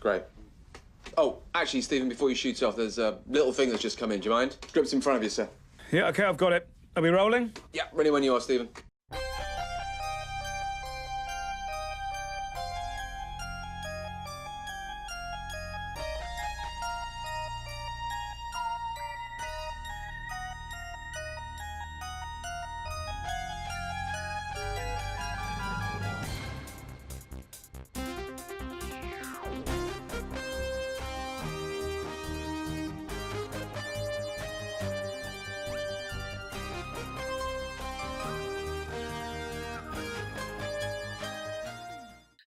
great. Oh, actually, Stephen, before you shoot off, there's a little thing that's just come in. Do you mind? Script's in front of you, sir. Yeah, OK, I've got it. Are we rolling? Yeah, ready when you are, Stephen.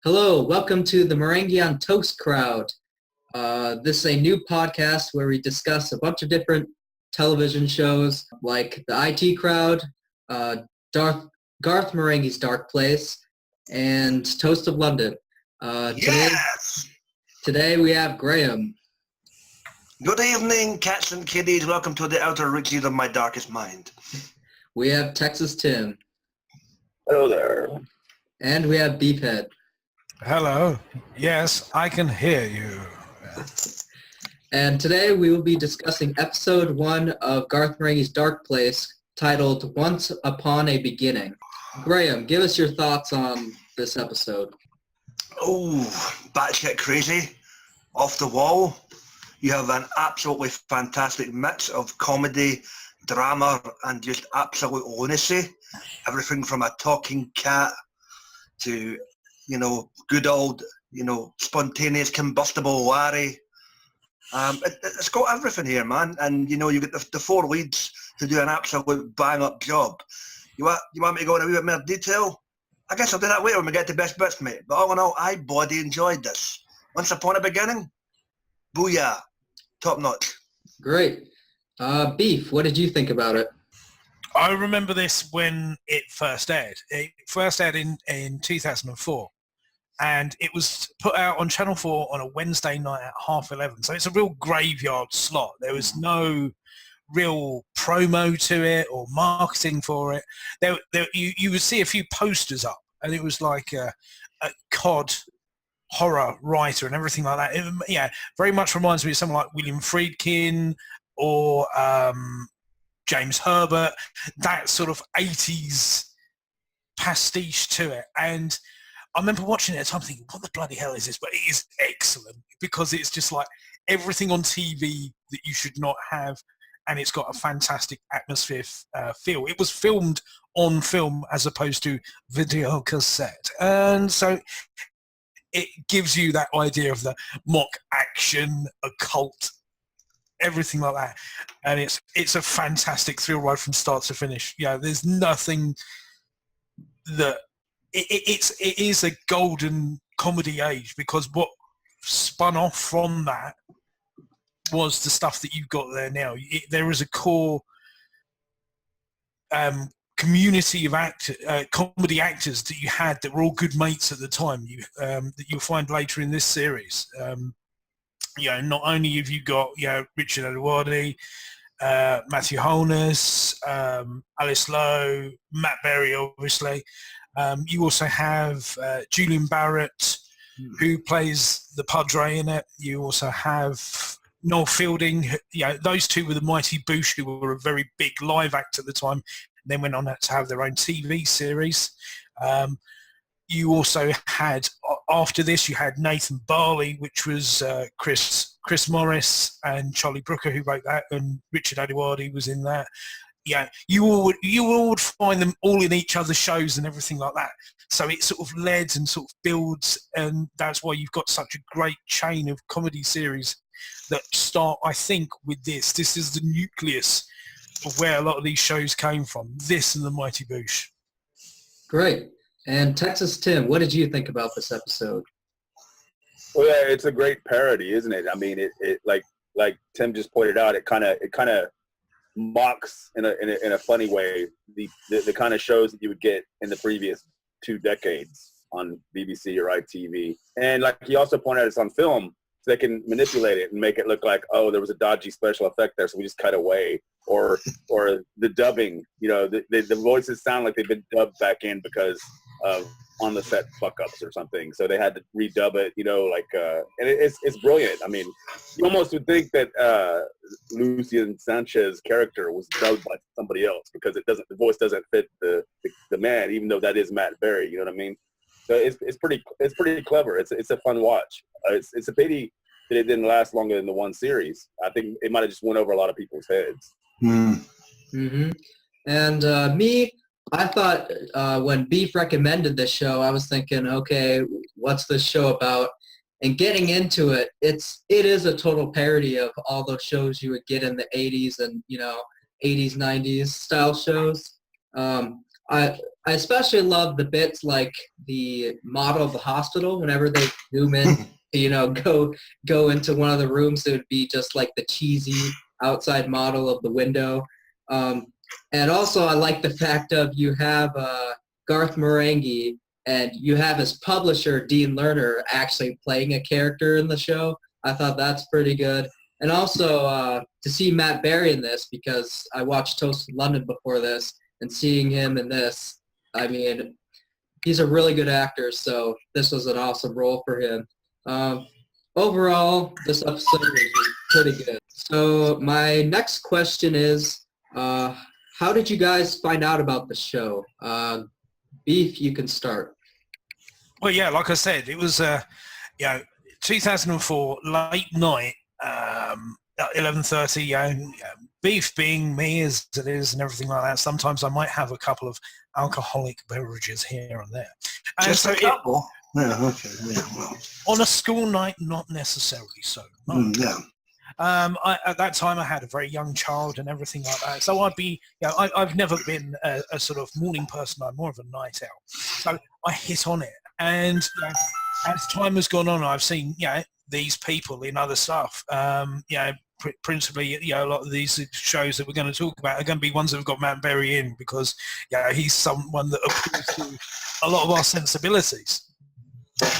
Hello, welcome to the Merenghi On Toast Crowd. This is a new podcast where we discuss a bunch of different television shows like the IT Crowd, Garth Merenghis Dark Place, and Toast of London. Today we have Graham. Good evening, cats and kiddies. Welcome to the outer reaches of my darkest mind. We have Texas Tim. Hello there. And we have Beefhead. Hello. Yes, I can hear you. And today we will be discussing episode 1 of Garth Merenghis Dark Place, titled Once Upon a Beginning. Graham, give us your thoughts on this episode. Oh, batshit crazy, off the wall. You have an absolutely fantastic mix of comedy, drama, and just absolute lunacy. Everything from a talking cat to, good old, spontaneous combustible Larry. It's got everything here, man. And, you get the four leads to do an absolute bang-up job. You want me to go into a wee bit more detail? I guess I'll do that later when we get to best bits, mate. But all in all, I bloody enjoyed this. Once upon a beginning, booyah. Top notch. Great. Beef, what did you think about it? I remember this when it first aired. It first aired in 2004. And it was put out on Channel 4 on a Wednesday night at 11:30. So it's a real graveyard slot. There was no real promo to it or marketing for it. You would see a few posters up, and it was like a COD horror writer and everything like that. It, very much reminds me of someone like William Friedkin or James Herbert, that sort of 80s pastiche to it. And I remember watching it at the time thinking, what the bloody hell is this? But it is excellent because it's just like everything on TV that you should not have, and it's got a fantastic atmosphere feel. It was filmed on film as opposed to video cassette. And so it gives you that idea of the mock action, occult, everything like that. And it's a fantastic thrill ride from start to finish. There's nothing that... It is a golden comedy age because what spun off from that was the stuff that you've got there now. There is a core community of comedy actors that you had that were all good mates at the time. That you'll find later in this series. Not only have you got Richard Adewardi, Matthew Holness, Alice Lowe, Matt Berry, obviously. You also have Julian Barrett, who plays the Padre in it. You also have Noel Fielding. Those two were the Mighty Boosh, who were a very big live act at the time. And then went on to have their own TV series. You also had, after this, you had Nathan Barley, which was Chris Morris and Charlie Brooker, who wrote that, and Richard Adewardi was in that. You all would find them all in each other's shows and everything like that. So it sort of led and sort of builds, and that's why you've got such a great chain of comedy series that start, I think, with this. This is the nucleus of where a lot of these shows came from, this and the Mighty Boosh. Great. And Texas Tim, what did you think about this episode? Well, yeah, it's a great parody, isn't it? I mean, it like Tim just pointed out, it kind of mocks in a funny way the kind of shows that you would get in the previous 2 decades on BBC or ITV. And like he also pointed out, it's on film, so they can manipulate it and make it look like, oh, there was a dodgy special effect there, so we just cut away. Or the dubbing, the voices sound like they've been dubbed back in because of on the set fuck ups or something. So they had to redub it, and it's brilliant. I mean, you almost would think that Lucien Sanchez's character was dubbed by somebody else because the voice doesn't fit the man, even though that is Matt Berry. You know what I mean? So it's pretty clever. It's a fun watch. It's a pity that it didn't last longer than the one series. I think it might have just went over a lot of people's heads. Mm-hmm. And me, I thought when Beef recommended this show, I was thinking, okay, what's this show about? And getting into it, it is a total parody of all those shows you would get in the 80s and, 80s, 90s style shows. I especially love the bits like the model of the hospital. Whenever they zoom in, go into one of the rooms, it would be just like the cheesy outside model of the window. And also I like the fact of you have Garth Merenghis and you have his publisher, Dean Lerner, actually playing a character in the show. I thought that's pretty good. And also to see Matt Berry in this, because I watched Toast in London before this, and seeing him in this, I mean, he's a really good actor, so this was an awesome role for him. Overall, this episode was pretty good. So my next question is, how did you guys find out about the show? Beef, you can start. Well, yeah, like I said, it was 2004 late night, 11:30. Beef being me as it is and everything like that. Sometimes I might have a couple of alcoholic beverages here and there. And Just so a couple. Yeah, okay. Yeah, well. on a school night, not necessarily so. No. Yeah. At that time, I had a very young child and everything like that. So I'd be, I've never been a sort of morning person. I'm more of a night owl. So I hit on it. And as time has gone on, I've seen, these people in other stuff. Principally, a lot of these shows that we're going to talk about are going to be ones that have got Matt Berry in because, he's someone that appeals to a lot of our sensibilities.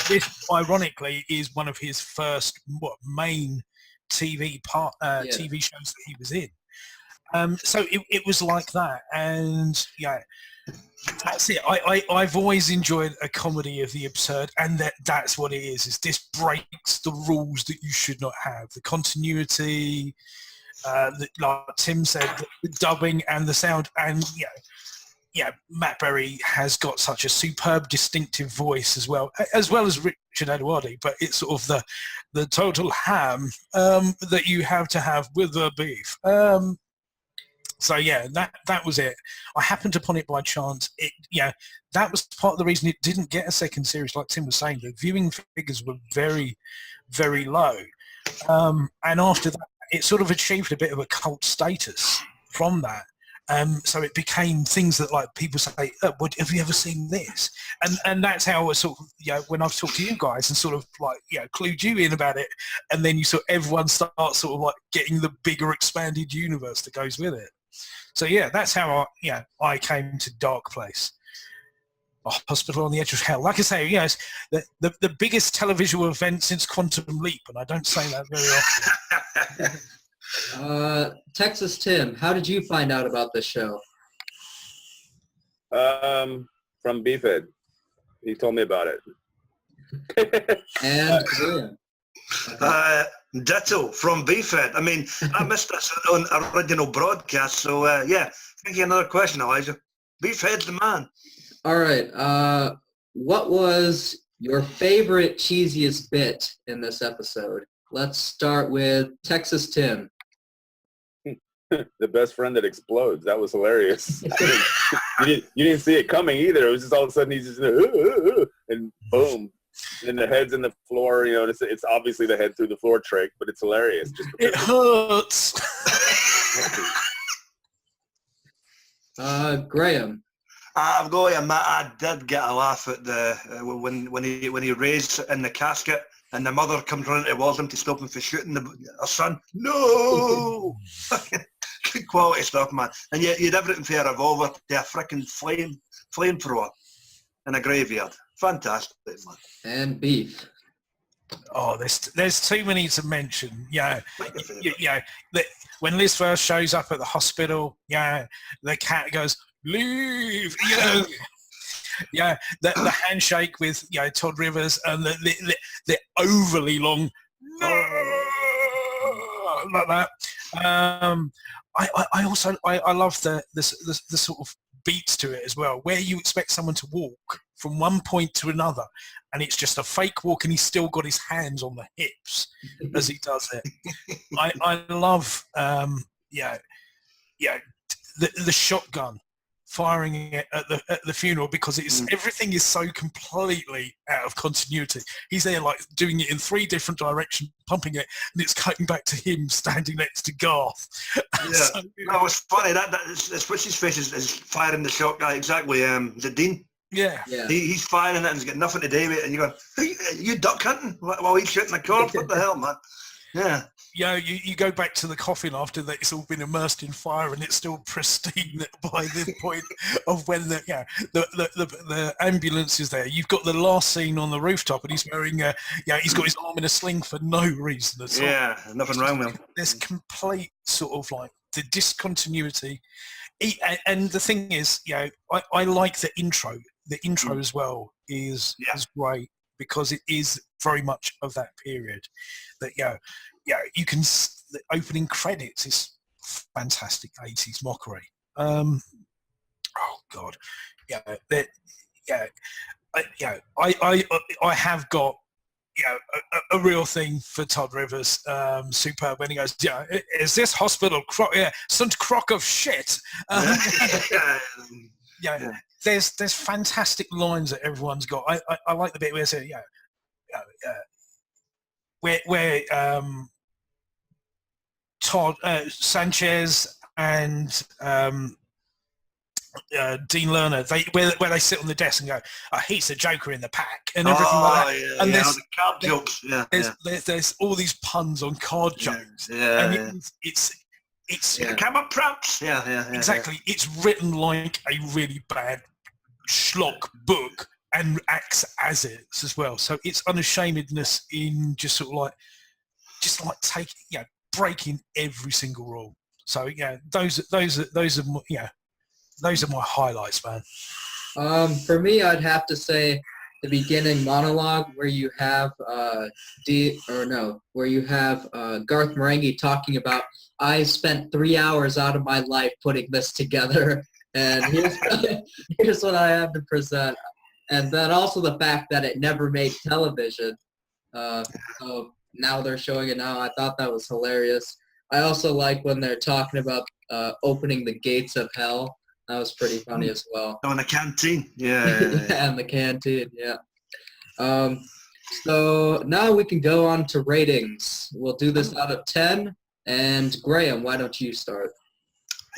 This, ironically, is one of his first main TV shows that he was in. So it was like that, and that's it. I've always enjoyed a comedy of the absurd, and that's what it is. Is this breaks the rules that you should not have, the continuity, like Tim said, the dubbing and the sound, and Matt Berry has got such a superb, distinctive voice as well as Richard Eduardi, but it's sort of the total ham that you have to have with the beef. So that was it. I happened upon it by chance. That was part of the reason it didn't get a second series, like Tim was saying. The viewing figures were very, very low, and after that, it sort of achieved a bit of a cult status from that. So it became things that like people say, have you ever seen this? And that's how I sort of, when I've talked to you guys and sort of like, clued you in about it, and then everyone starts sort of like getting the bigger expanded universe that goes with it. So that's how I came to Dark Place, a hospital on the edge of hell. Like I say, it's the biggest televisual event since Quantum Leap, and I don't say that very often. Texas Tim, how did you find out about this show? From Beefhead. He told me about it. And Ditto from Beefhead. I mean, I missed this on original broadcast, so thank you. Another question, Elijah. Beefhead's the man. All right. What was your favorite cheesiest bit in this episode? Let's start with Texas Tim. The best friend that explodes. That was hilarious. You didn't see it coming either. It was just all of a sudden he's just and boom. And the head's in the floor. It's obviously the head through the floor trick, but it's hilarious. It hurts. Graham. I've got to admit, I did get a laugh at when he raised in the casket and the mother comes running towards him to stop him from shooting her son. No! Good quality stuff, man. And yet you'd everything for a revolver to a frickin' flamethrower in a graveyard. Fantastic, man. And Beef. Oh, there's too many to mention. When Liz first shows up at the hospital, the cat goes, leave, Yeah, the handshake with Todd Rivers and the overly long like that. I also love the sort of beats to it as well, where you expect someone to walk from one point to another, and it's just a fake walk, and he's still got his hands on the hips as he does it. I love the shotgun firing it at the funeral, because it's everything is so completely out of continuity. He's there like doing it in 3 different directions, pumping it, and it's cutting back to him standing next to Garth. Yeah, so, that was funny. That's what's his face is firing the shotgun exactly. Is it Dean? Yeah. He's firing it and he's got nothing to do with it, and you go, are you duck hunting while he's shooting the corpse? What the hell, man? Yeah. You go back to the coffin after that it's all been immersed in fire, and it's still pristine by the point of when the ambulance is there. You've got the last scene on the rooftop, and he's wearing he's got his arm in a sling for no reason at all. Yeah, nothing wrong with him. There's complete sort of like the discontinuity, and the thing is, I like the intro. The intro as well is great, because it is very much of that period. That you can. The opening credits is fantastic 80s mockery. Oh God, I have got a real thing for Todd Rivers. Superb when he goes, is this hospital some crock of shit? There's fantastic lines that everyone's got. I like the bit where they say, where Todd Sanchez and Dean Lerner, where they sit on the desk and go, he's the Joker in the pack, and everything like that. Yeah, and there's the card jokes. There's all these puns on card jokes. It's camera props. Exactly. It's written like a really bad schlock book and acts as it as well. So it's unashamedness in just sort of like taking, breaking every single rule. So those are my highlights, man. For me, I'd have to say the beginning monologue where you have Garth Merenghis talking about, I spent 3 hours out of my life putting this together, and here's what I have to present. And then also the fact that it never made television. So now they're showing it now. I thought that was hilarious. I also like when they're talking about opening the gates of hell. That was pretty funny as well. Oh, in the canteen. Yeah, in the canteen, yeah. So now we can go on to ratings. We'll do this out of 10. And Graham, why don't you start?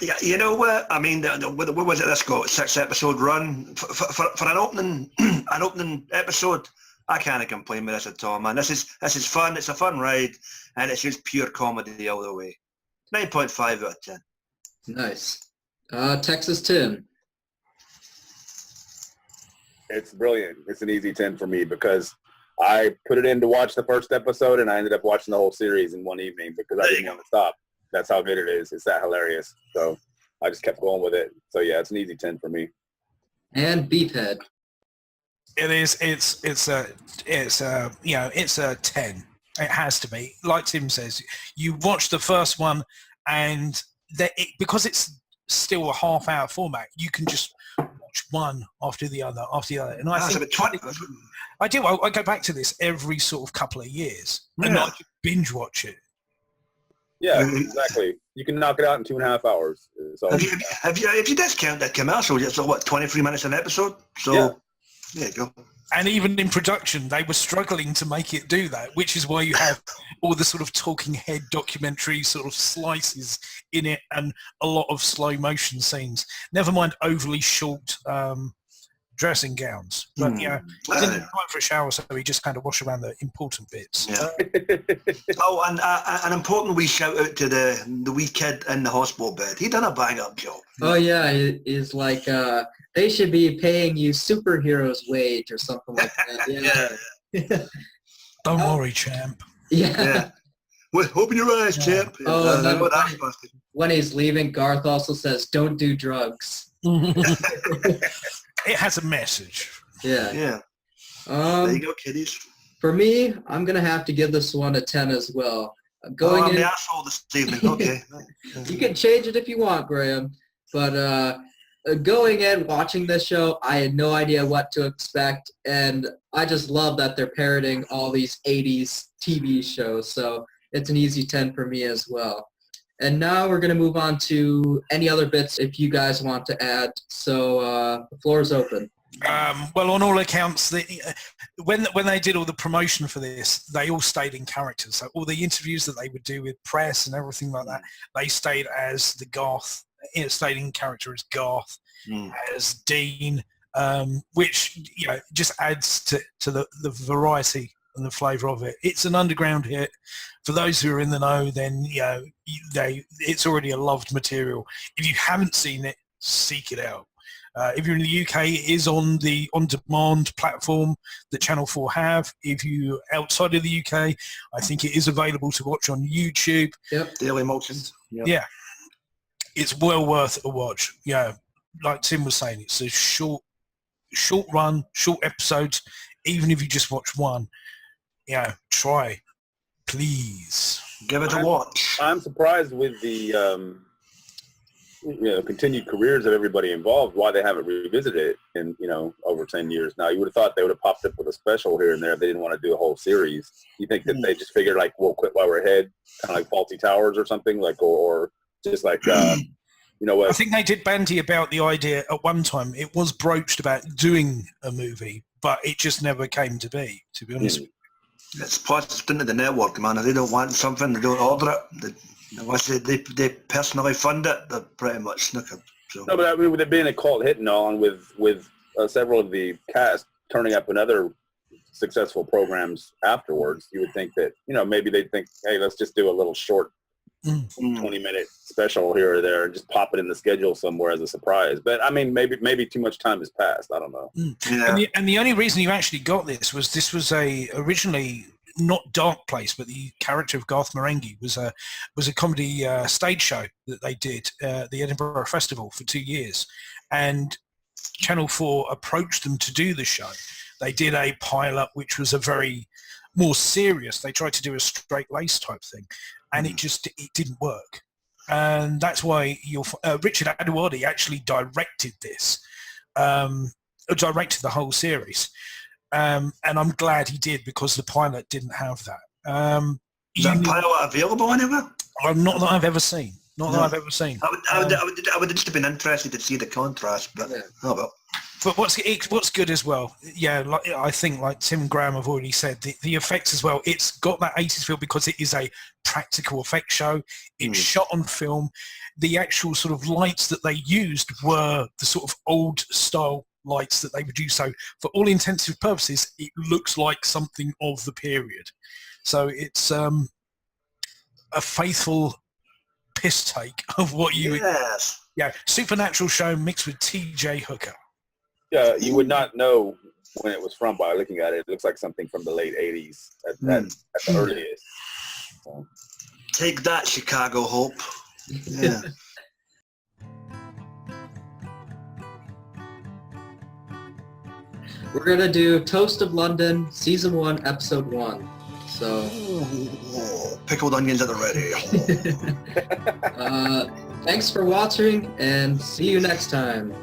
Yeah, you know what? I mean, what was it? Let's go 6-episode run for an opening episode. I can't complain with this at all, man. This is fun. It's a fun ride, and it's just pure comedy all the way. 9.5 out of 10. Nice. Texas Tim. It's brilliant. It's an easy 10 for me because I put it in to watch the first episode, and I ended up watching the whole series in one evening because I didn't want to stop. That's how good it is. It's that hilarious. So I just kept going with it. So yeah, it's an easy 10 for me. And Beefhead. It is. It's a 10. It has to be. Like Tim says, you watch the first one, and because it's still a half-hour format, you can just watch one after the other. And I think I do. I go back to this every sort of couple of years, and I binge watch it. Yeah, exactly. You can knock it out in 2.5 hours. So, if you discount that commercial, it's 23 minutes an episode. So there you go. And even in production, they were struggling to make it do that, which is why you have all the sort of talking head documentary sort of slices in it and a lot of slow motion scenes. Never mind overly short dressing gowns. But, he didn't have time for a shower, so he just kind of wash around the important bits. Yeah. And an important wee shout out to the wee kid in the hospital bed. He done a bang-up job. Oh, yeah. It's like... they should be paying you superheroes' wage or something like that. Yeah. Don't worry, champ. Yeah. Well, open your eyes, champ. Oh, and then when he's leaving, Garth also says, "Don't do drugs." It has a message. Yeah. Yeah. There you go, kiddies. For me, I'm gonna have to give this one a 10 as well. I'm Going the in, asshole this evening. Okay. you can change it if you want, Graham. But going in, watching this show, I had no idea what to expect, and I just love that they're parroting all these 80s TV shows. So it's an easy 10 for me as well. And now we're going to move on to any other bits if you guys want to add. So the floor is open. Well, on all accounts, when they did all the promotion for this, they all stayed in character. So all the interviews that they would do with press and everything like that, they stayed as the Garth, stayed in character as Garth, as Dean, which just adds to the variety and the flavour of it. It's an underground hit. For those who are in the know, then it's already a loved material. If you haven't seen it, seek it out. If you're in the UK, it is on the on-demand platform that Channel 4 have. If you're outside of the UK, I think it is available to watch on YouTube. Yep. Daily Motion. Yep. Yeah. It's well worth a watch. Yeah. Like Tim was saying, it's a short run, short episodes. Even if you just watch one, try. Please. Give it a watch. I'm surprised with the continued careers of everybody involved, why they haven't revisited it in over 10 years now. You would have thought they would have popped up with a special here and there if they didn't want to do a whole series. You think that they just figured like we'll quit while we're ahead, kind of like Faulty Towers or something, like or just like what? I think they did bandy about the idea at one time. It was broached about doing a movie, but it just never came to be honest with you. It's placed into the network, man. If they don't want something, they don't order it. Unless they personally fund it, they're pretty much snookered. So. No, but I mean, with it being a cult hit and all, and with several of the cast turning up in other successful programs afterwards, you would think that maybe they'd think, hey, let's just do a little short 20-minute special here or there and just pop it in the schedule somewhere as a surprise. But I mean, maybe too much time has passed. I don't know. Yeah. And the only reason you actually got this was originally not Dark Place, but the character of Garth Merenghis was a comedy stage show that they did at the Edinburgh Festival for 2 years, and Channel 4 approached them to do the show. They did a pilot which was a very more serious. They tried to do a straight lace type thing, and it didn't work. And that's why Richard Aduardi actually directed this, directed the whole series. And I'm glad he did, because the pilot didn't have that. Is that pilot available anywhere? Not that I've ever seen. I would just have been interested to see the contrast, but oh well. But what's good as well, I think like Tim and Graham have already said, the effects as well, it's got that 80s feel because it is a practical effect show. It's shot on film. The actual sort of lights that they used were the sort of old style lights that they would use. So for all intents and purposes, it looks like something of the period. So it's a faithful piss take of what you supernatural show mixed with TJ Hooker. Yeah, you would not know when it was from by looking at it. It looks like something from the late 80s at the earliest. So. Take that, Chicago Hope. Yeah. We're going to do Toast of London, Season 1, Episode 1. So... Pickled onions at the ready. Thanks for watching, and see you next time.